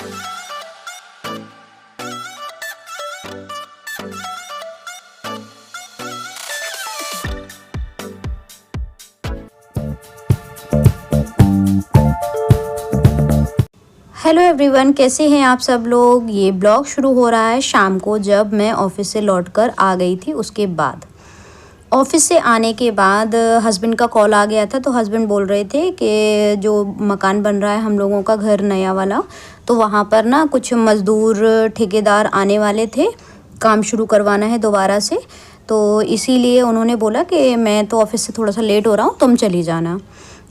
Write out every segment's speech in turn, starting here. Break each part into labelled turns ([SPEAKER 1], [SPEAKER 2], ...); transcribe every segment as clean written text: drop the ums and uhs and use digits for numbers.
[SPEAKER 1] Hello everyone, कैसे हैं आप सब लोग। ये ब्लॉग शुरू हो रहा है शाम को, जब मैं ऑफिस से लौटकर आ गई थी। उसके बाद ऑफिस से आने के बाद हस्बैंड का कॉल आ गया था। तो हस्बैंड बोल रहे थे कि जो मकान बन रहा है हम लोगों का, घर नया वाला, तो वहाँ पर ना कुछ मज़दूर ठेकेदार आने वाले थे, काम शुरू करवाना है दोबारा से। तो इसीलिए उन्होंने बोला कि मैं तो ऑफिस से थोड़ा सा लेट हो रहा हूँ, तुम चली जाना।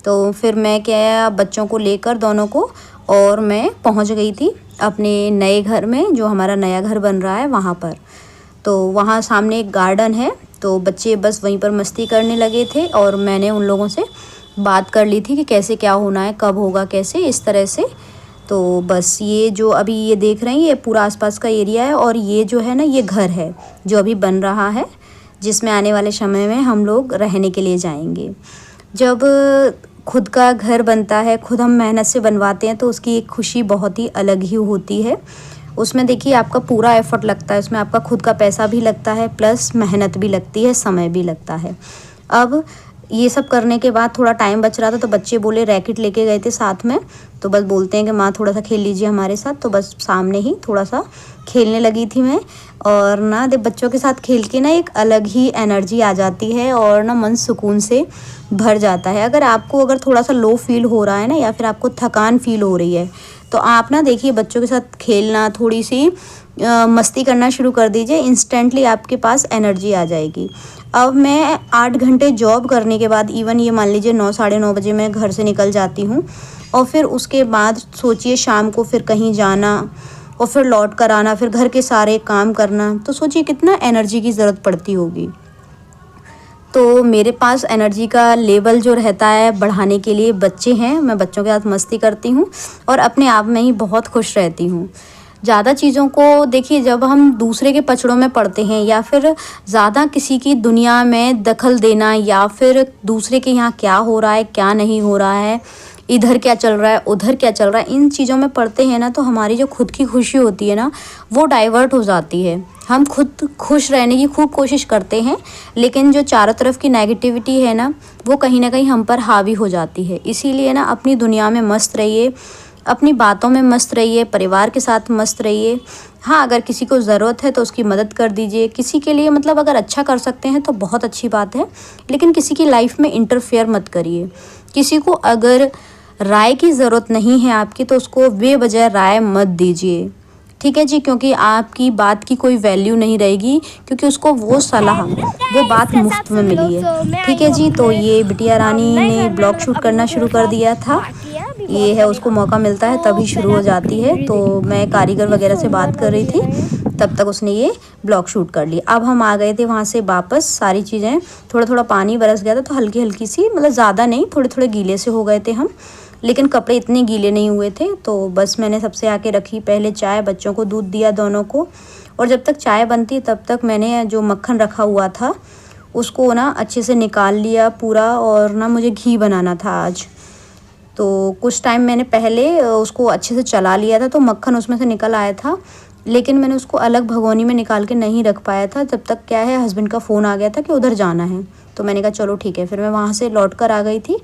[SPEAKER 1] तो फिर मैं क्या, बच्चों को लेकर दोनों को, और मैं पहुंच गई थी अपने नए घर में, जो हमारा नया घर बन रहा है वहाँ पर। तो वहाँ सामने एक गार्डन है, तो बच्चे बस वहीं पर मस्ती करने लगे थे, और मैंने उन लोगों से बात कर ली थी कि कैसे क्या होना है, कब होगा, कैसे, इस तरह से। तो बस ये जो अभी ये देख रहे हैं, ये पूरा आसपास का एरिया है, और ये जो है ना, ये घर है जो अभी बन रहा है, जिसमें आने वाले समय में हम लोग रहने के लिए जाएंगे। जब खुद का घर बनता है, खुद हम मेहनत से बनवाते हैं, तो उसकी एक खुशी बहुत ही अलग ही होती है। उसमें देखिए आपका पूरा एफर्ट लगता है, उसमें आपका खुद का पैसा भी लगता है, प्लस मेहनत भी लगती है, समय भी लगता है। अब ये सब करने के बाद थोड़ा टाइम बच रहा था, तो बच्चे बोले, रैकेट लेके गए थे साथ में, तो बस बोलते हैं कि माँ थोड़ा सा खेल लीजिए हमारे साथ। तो बस सामने ही थोड़ा सा खेलने लगी थी मैं। और ना बच्चों के साथ खेल के ना एक अलग ही एनर्जी आ जाती है, और ना मन सुकून से भर जाता है। अगर थोड़ा सा लो फील हो रहा है ना, या फिर आपको थकान फील हो रही है, तो आप ना देखिए बच्चों के साथ खेलना, थोड़ी सी मस्ती करना शुरू कर दीजिए, इंस्टेंटली आपके पास एनर्जी आ जाएगी। अब मैं 8 घंटे जॉब करने के बाद, इवन ये मान लीजिए 9 साढ़े 9 बजे मैं घर से निकल जाती हूँ, और फिर उसके बाद सोचिए शाम को फिर कहीं जाना, और फिर लौट कर आना, फिर घर के सारे काम करना, तो सोचिए कितना एनर्जी की ज़रूरत पड़ती होगी। तो मेरे पास एनर्जी का लेवल जो रहता है बढ़ाने के लिए बच्चे हैं, मैं बच्चों के साथ मस्ती करती हूँ, और अपने आप में ही बहुत खुश रहती हूँ। ज़्यादा चीज़ों को देखिए, जब हम दूसरे के पचड़ों में पड़ते हैं, या फिर ज़्यादा किसी की दुनिया में दखल देना, या फिर दूसरे के यहाँ क्या हो रहा है, क्या नहीं हो रहा है, इधर क्या चल रहा है, उधर क्या चल रहा है, इन चीज़ों में पड़ते हैं ना, तो हमारी जो खुद की खुशी होती है ना, वो डाइवर्ट हो जाती है। हम खुद खुश रहने की खूब कोशिश करते हैं, लेकिन जो चारों तरफ की नेगेटिविटी है ना, वो कहीं ना कहीं हम पर हावी हो जाती है। इसीलिए ना अपनी दुनिया में मस्त रहिए, अपनी बातों में मस्त रहिए, परिवार के साथ मस्त रहिए। हाँ, अगर किसी को ज़रूरत है तो उसकी मदद कर दीजिए, किसी के लिए मतलब अगर अच्छा कर सकते हैं तो बहुत अच्छी बात है, लेकिन किसी की लाइफ में इंटरफेयर मत करिए। किसी को अगर राय की ज़रूरत नहीं है आपकी, तो उसको बेवजह राय मत दीजिए, ठीक है जी, क्योंकि आपकी बात की कोई वैल्यू नहीं रहेगी, क्योंकि उसको वो सलाह, वो बात मुफ्त में मिली है, ठीक है जी। तो ये बिटिया रानी ने ब्लॉग शूट करना शुरू कर दिया था, ये है उसको मौका मिलता है तभी शुरू हो जाती है। तो मैं कारीगर वगैरह से बात कर रही थी, तब तक उसने ये ब्लॉग शूट कर लिया। अब हम आ गए थे वहाँ से वापस, सारी चीज़ें, थोड़ा थोड़ा पानी बरस गया था, तो हल्की हल्की सी, मतलब ज़्यादा नहीं, थोड़े थोड़े गीले से हो गए थे हम, लेकिन कपड़े इतने गीले नहीं हुए थे। तो बस मैंने सबसे आके रखी पहले चाय, बच्चों को दूध दिया दोनों को, और जब तक चाय बनती तब तक मैंने जो मक्खन रखा हुआ था उसको ना अच्छे से निकाल लिया पूरा, और ना मुझे घी बनाना था आज। तो कुछ टाइम मैंने पहले उसको अच्छे से चला लिया था, तो मक्खन उसमें से निकल आया था, लेकिन मैंने उसको अलग भगोनी में निकाल के नहीं रख पाया था। जब तक क्या है, हस्बैंड का फ़ोन आ गया था कि उधर जाना है, तो मैंने कहा चलो ठीक है। फिर मैं वहाँ से लौट कर आ गई थी,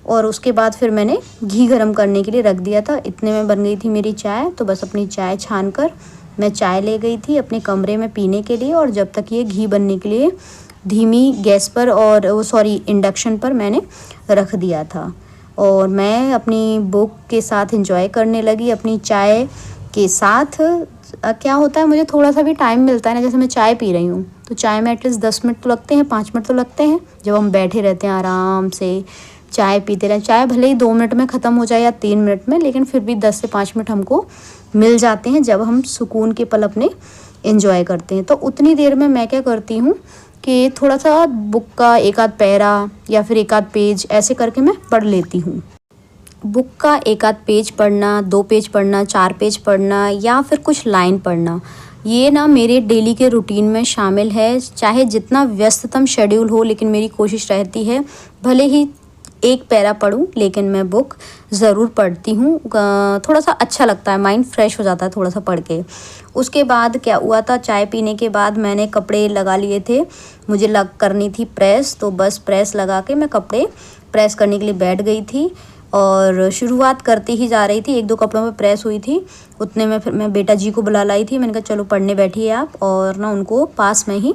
[SPEAKER 1] और उसके बाद फिर मैंने घी गरम करने के लिए रख दिया था। इतने में बन गई थी मेरी चाय। तो बस अपनी चाय छान कर मैं चाय ले गई थी अपने कमरे में पीने के लिए, और जब तक ये घी बनने के लिए धीमी गैस पर, और इंडक्शन पर मैंने रख दिया था, और मैं अपनी बुक के साथ एंजॉय करने लगी अपनी चाय के साथ। क्या होता है, मुझे थोड़ा सा भी टाइम मिलता है ना, जैसे मैं चाय पी रही हूँ, तो चाय में एटलीस्ट 10 मिनट तो लगते हैं, 5 मिनट तो लगते हैं, जब हम बैठे रहते हैं आराम से चाय पीते रहें। चाय भले ही 2 मिनट में ख़त्म हो जाए या 3 मिनट में, लेकिन फिर भी 10 से 5 मिनट हमको मिल जाते हैं जब हम सुकून के पल अपने एंजॉय करते हैं। तो उतनी देर में मैं क्या करती हूँ कि थोड़ा सा बुक का एक आध पैरा या फिर एक आध पेज ऐसे करके मैं पढ़ लेती हूँ। बुक का एक आध पेज पढ़ना, 2 पेज पढ़ना, 4 पेज पढ़ना, या फिर कुछ लाइन पढ़ना, ये ना मेरे डेली के रूटीन में शामिल है। चाहे जितना व्यस्ततम शेड्यूल हो, लेकिन मेरी कोशिश रहती है भले ही एक पैरा पढूं, लेकिन मैं बुक ज़रूर पढ़ती हूँ। थोड़ा सा अच्छा लगता है, माइंड फ्रेश हो जाता है थोड़ा सा पढ़ के। उसके बाद क्या हुआ था, चाय पीने के बाद मैंने कपड़े लगा लिए थे, मुझे करनी थी प्रेस, तो बस प्रेस लगा के मैं कपड़े प्रेस करने के लिए बैठ गई थी और शुरुआत करती ही जा रही थी। 1-2 कपड़ों में प्रेस हुई थी, उतने में फिर मैं बेटा जी को बुला लाई थी। मैंने कहा चलो पढ़ने बैठिए आप, और ना उनको पास में ही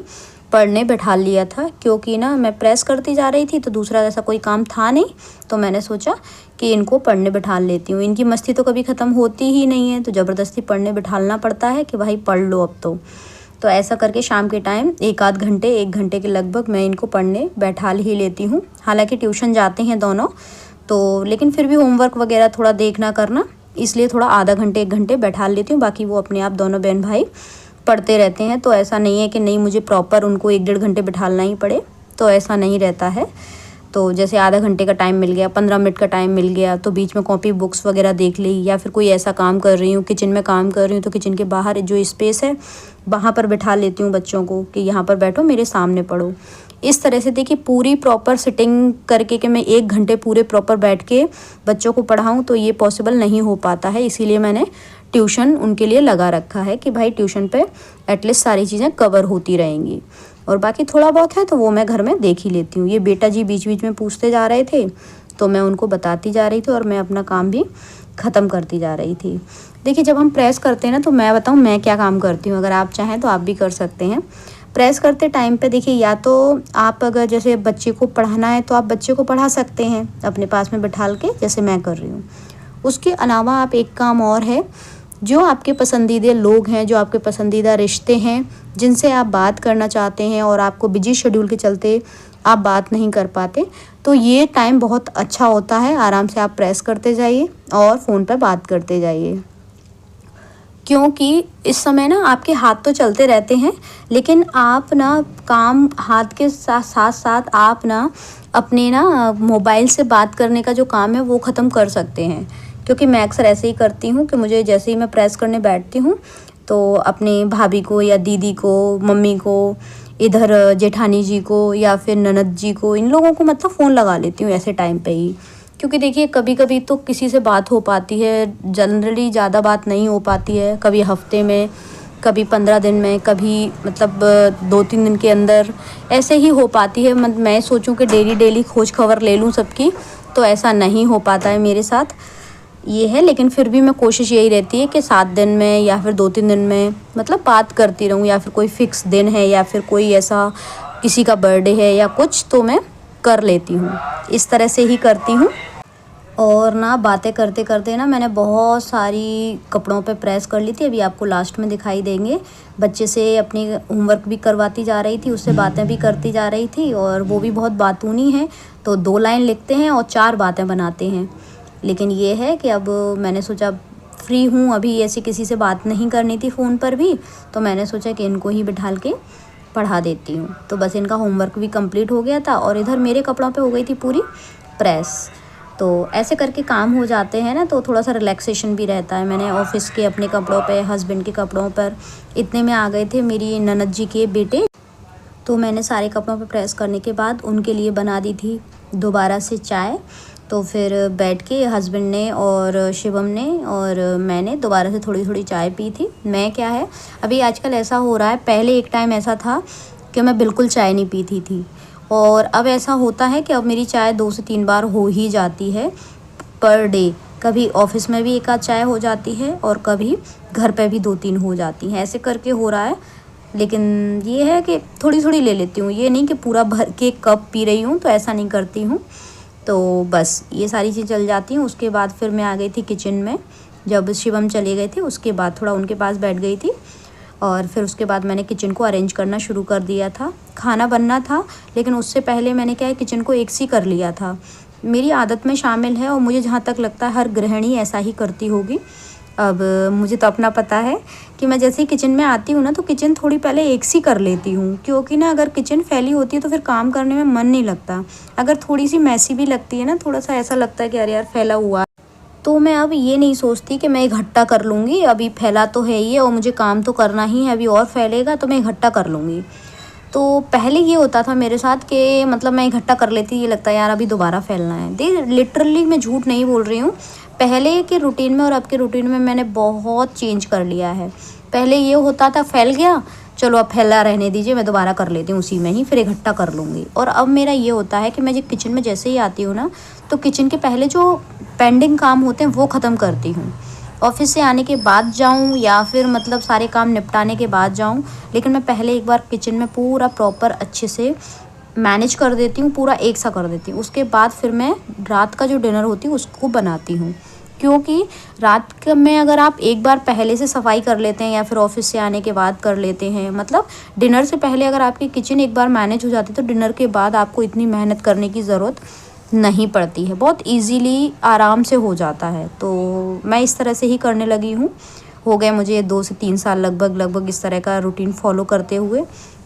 [SPEAKER 1] पढ़ने बैठा लिया था, क्योंकि ना मैं प्रेस करती जा रही थी तो दूसरा ऐसा कोई काम था नहीं, तो मैंने सोचा कि इनको पढ़ने बैठा लेती हूँ। इनकी मस्ती तो कभी ख़त्म होती ही नहीं है, तो ज़बरदस्ती पढ़ने बैठाना पड़ता है कि भाई पढ़ लो अब तो ऐसा करके शाम के टाइम 1 घंटे के लगभग मैं इनको पढ़ने बैठा ही लेती हूँ। हालांकि ट्यूशन जाते हैं दोनों, तो लेकिन फिर भी होमवर्क वगैरह थोड़ा देखना करना, इसलिए थोड़ा आधा घंटे 1 घंटे बैठा लेती हूँ। बाकी वो अपने आप दोनों बहन भाई पढ़ते रहते हैं, तो ऐसा नहीं है कि नहीं मुझे प्रॉपर उनको 1-1.5 घंटे बैठाना ही पड़े, तो ऐसा नहीं रहता है। तो जैसे आधा घंटे का टाइम मिल गया, 15 मिनट का टाइम मिल गया, तो बीच में कॉपी बुक्स वगैरह देख ली, या फिर कोई ऐसा काम कर रही हूँ, किचन में काम कर रही हूँ, तो किचन के बाहर जो स्पेस है वहाँ पर बैठा लेती हूँ बच्चों को कि यहाँ पर बैठो, मेरे सामने पढ़ो। इस तरह से देखिए पूरी प्रॉपर सिटिंग करके कि मैं 1 घंटे पूरे प्रॉपर बैठ के बच्चों को पढ़ाऊँ, तो ये पॉसिबल नहीं हो पाता है। इसीलिए मैंने ट्यूशन उनके लिए लगा रखा है कि भाई ट्यूशन पे एटलीस्ट सारी चीज़ें कवर होती रहेंगी, और बाकी थोड़ा बहुत है तो वो मैं घर में देख ही लेती हूँ। ये बेटा जी बीच बीच में पूछते जा रहे थे, तो मैं उनको बताती जा रही थी और मैं अपना काम भी ख़त्म करती जा रही थी। देखिए जब हम प्रेस करते हैं ना, तो मैं बताऊँ मैं क्या काम करती हूँ, अगर आप चाहें तो आप भी कर सकते हैं। प्रेस करते टाइम पे देखिए, या तो आप अगर जैसे बच्चे को पढ़ाना है तो आप बच्चे को पढ़ा सकते हैं अपने पास में बिठाल के, जैसे मैं कर रही हूँ। उसके अलावा आप एक काम और है, जो आपके पसंदीदा लोग हैं, जो आपके पसंदीदा रिश्ते हैं, जिनसे आप बात करना चाहते हैं और आपको बिजी शेड्यूल के चलते आप बात नहीं कर पाते, तो ये टाइम बहुत अच्छा होता है। आराम से आप प्रेस करते जाइए और फ़ोन पर बात करते जाइए, क्योंकि इस समय ना आपके हाथ तो चलते रहते हैं, लेकिन आप ना काम हाथ के साथ साथ आप ना अपने ना मोबाइल से बात करने का जो काम है वो ख़त्म कर सकते हैं। क्योंकि मैं अक्सर ऐसे ही करती हूँ कि मुझे जैसे ही मैं प्रेस करने बैठती हूँ, तो अपनी भाभी को या दीदी को, मम्मी को, इधर जेठानी जी को या फिर ननद जी को, इन लोगों को मतलब फ़ोन लगा लेती हूँ ऐसे टाइम पे ही। क्योंकि देखिए कभी कभी तो किसी से बात हो पाती है, जनरली ज़्यादा बात नहीं हो पाती है, कभी हफ्ते में, कभी 15 दिन में, कभी मतलब 2-3 दिन के अंदर ऐसे ही हो पाती है। मैं सोचूं कि डेली खोज खबर ले लूं सबकी, तो ऐसा नहीं हो पाता है मेरे साथ, ये है। लेकिन फिर भी मैं कोशिश यही रहती है कि 7 दिन में या फिर 2-3 दिन में मतलब बात करती रहूं, या फिर कोई फ़िक्स दिन है या फिर कोई ऐसा किसी का बर्थडे है या कुछ, तो मैं कर लेती हूँ, इस तरह से ही करती हूँ। और ना बातें करते करते ना मैंने बहुत सारी कपड़ों पे प्रेस कर ली थी, अभी आपको लास्ट में दिखाई देंगे। बच्चे से अपनी होमवर्क भी करवाती जा रही थी, उससे बातें भी करती जा रही थी, और वो भी बहुत बातूनी है, तो 2 लाइन लिखते हैं और 4 बातें बनाते हैं। लेकिन ये है कि अब मैंने सोचा फ्री हूँ अभी, ऐसी किसी से बात नहीं करनी थी फ़ोन पर भी, तो मैंने सोचा कि इनको ही बिठाल के पढ़ा देती हूँ। तो बस इनका होमवर्क भी कंप्लीट हो गया था, और इधर मेरे कपड़ों पे हो गई थी पूरी प्रेस। तो ऐसे करके काम हो जाते हैं ना, तो थोड़ा सा रिलैक्सेशन भी रहता है। मैंने ऑफिस के अपने कपड़ों पे, हस्बैंड के कपड़ों पर, इतने में आ गए थे मेरी ननद जी के बेटे, तो मैंने सारे कपड़ों पे प्रेस करने के बाद उनके लिए बना दी थी दोबारा से चाय। तो फिर बैठ के हस्बैंड ने और शिवम ने और मैंने दोबारा से थोड़ी थोड़ी चाय पी थी। मैं क्या है, अभी आजकल ऐसा हो रहा है, पहले एक टाइम ऐसा था कि मैं बिल्कुल चाय नहीं पीती थी, और अब ऐसा होता है कि अब मेरी चाय 2 से 3 बार हो ही जाती है पर डे। कभी ऑफिस में भी 1 आध चाय हो जाती है, और कभी घर पे भी 2-3 हो जाती हैं, ऐसे करके हो रहा है। लेकिन ये है कि थोड़ी थोड़ी ले लेती हूँ, ये नहीं कि पूरा भर के कप पी रही हूँ, तो ऐसा नहीं करती हूँ। तो बस ये सारी चीज़ चल जाती हैं। उसके बाद फिर मैं आ गई थी किचन में, जब शिवम चले गए थे उसके बाद थोड़ा उनके पास बैठ गई थी, और फिर उसके बाद मैंने किचन को अरेंज करना शुरू कर दिया था। खाना बनना था, लेकिन उससे पहले मैंने क्या है, किचन को एक सी कर लिया था। मेरी आदत में शामिल है, और मुझे जहाँ तक लगता है हर गृहिणी ऐसा ही करती होगी। अब मुझे तो अपना पता है कि मैं जैसे ही किचन में आती हूँ ना, तो किचन थोड़ी पहले एक सी कर लेती हूँ, क्योंकि ना अगर किचन फैली होती है तो फिर काम करने में मन नहीं लगता। अगर थोड़ी सी मैसी भी लगती है ना, थोड़ा सा ऐसा लगता है कि अरे यार फैला हुआ, तो मैं अब ये नहीं सोचती कि मैं इकट्ठा कर लूँगी, अभी फैला तो है ही है और मुझे काम तो करना ही है, अभी और फैलेगा तो मैं इकट्ठा कर लूँगी। तो पहले ये होता था मेरे साथ कि मतलब मैं इकट्ठा कर लेती, ये लगता है यार अभी दोबारा फैलना है। दे लिटरली मैं झूठ नहीं बोल रही हूँ, पहले के रूटीन में और अब के रूटीन में मैंने बहुत चेंज कर लिया है। पहले ये होता था फैल गया, चलो अब फैला रहने दीजिए, मैं दोबारा कर लेती हूँ उसी में ही, फिर इकट्ठा कर लूँगी। और अब मेरा ये होता है कि मैं जब किचन में जैसे ही आती हूँ ना, तो किचन के पहले जो पेंडिंग काम होते हैं वो ख़त्म करती हूँ। ऑफिस से आने के बाद जाऊँ या फिर मतलब सारे काम निपटाने के बाद जाऊँ, लेकिन मैं पहले एक बार किचन में पूरा प्रॉपर अच्छे से मैनेज कर देती हूँ, पूरा एक सा कर देती हूँ। उसके बाद फिर मैं रात का जो डिनर होती है उसको बनाती हूँ, क्योंकि रात में अगर आप एक बार पहले से सफाई कर लेते हैं या फिर ऑफिस से आने के बाद कर लेते हैं, मतलब डिनर से पहले अगर आपकी किचन एक बार मैनेज हो जाती है तो डिनर के बाद आपको इतनी मेहनत करने की ज़रूरत नहीं पड़ती है, बहुत इजीली आराम से हो जाता है। तो मैं इस तरह से ही करने लगी हूँ। हो गए मुझे 2 से 3 साल लगभग इस तरह का रूटीन फॉलो करते हुए।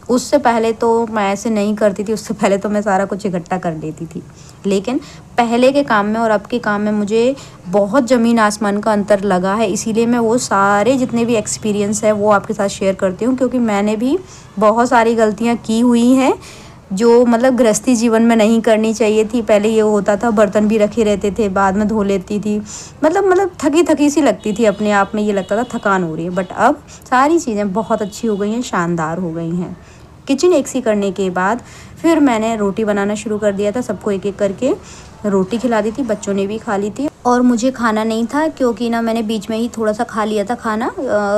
[SPEAKER 1] उससे पहले तो मैं ऐसे नहीं करती थी, उससे पहले तो मैं सारा कुछ इकट्ठा कर लेती थी। लेकिन पहले के काम में और अब के काम में मुझे बहुत ज़मीन आसमान का अंतर लगा है, इसीलिए मैं वो सारे जितने भी एक्सपीरियंस है वो आपके साथ शेयर करती हूँ, क्योंकि मैंने भी बहुत सारी गलतियाँ की हुई हैं जो मतलब गृहस्थी जीवन में नहीं करनी चाहिए थी। पहले ये होता था बर्तन भी रखे रहते थे, बाद में धो लेती थी, मतलब थकी सी लगती थी, अपने आप में ये लगता था थकान हो रही है। बट अब सारी चीज़ें बहुत अच्छी हो गई हैं, शानदार हो गई हैं। किचन एक सी करने के बाद फिर मैंने रोटी बनाना शुरू कर दिया था, सबको एक एक करके रोटी खिला दी थी, बच्चों ने भी खा ली थी। और मुझे खाना नहीं था क्योंकि ना मैंने बीच में ही थोड़ा सा खा लिया था खाना।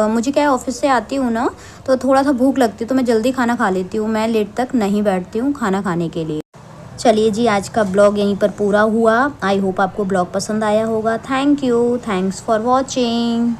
[SPEAKER 1] मुझे क्या है, ऑफिस से आती हूँ ना तो थोड़ा सा भूख लगती है, तो मैं जल्दी खाना खा लेती हूँ, मैं लेट तक नहीं बैठती हूँ खाना खाने के लिए। चलिए जी, आज का ब्लॉग यहीं पर पूरा हुआ। आई होप आपको ब्लॉग पसंद आया होगा। Thank you, thanks for watching.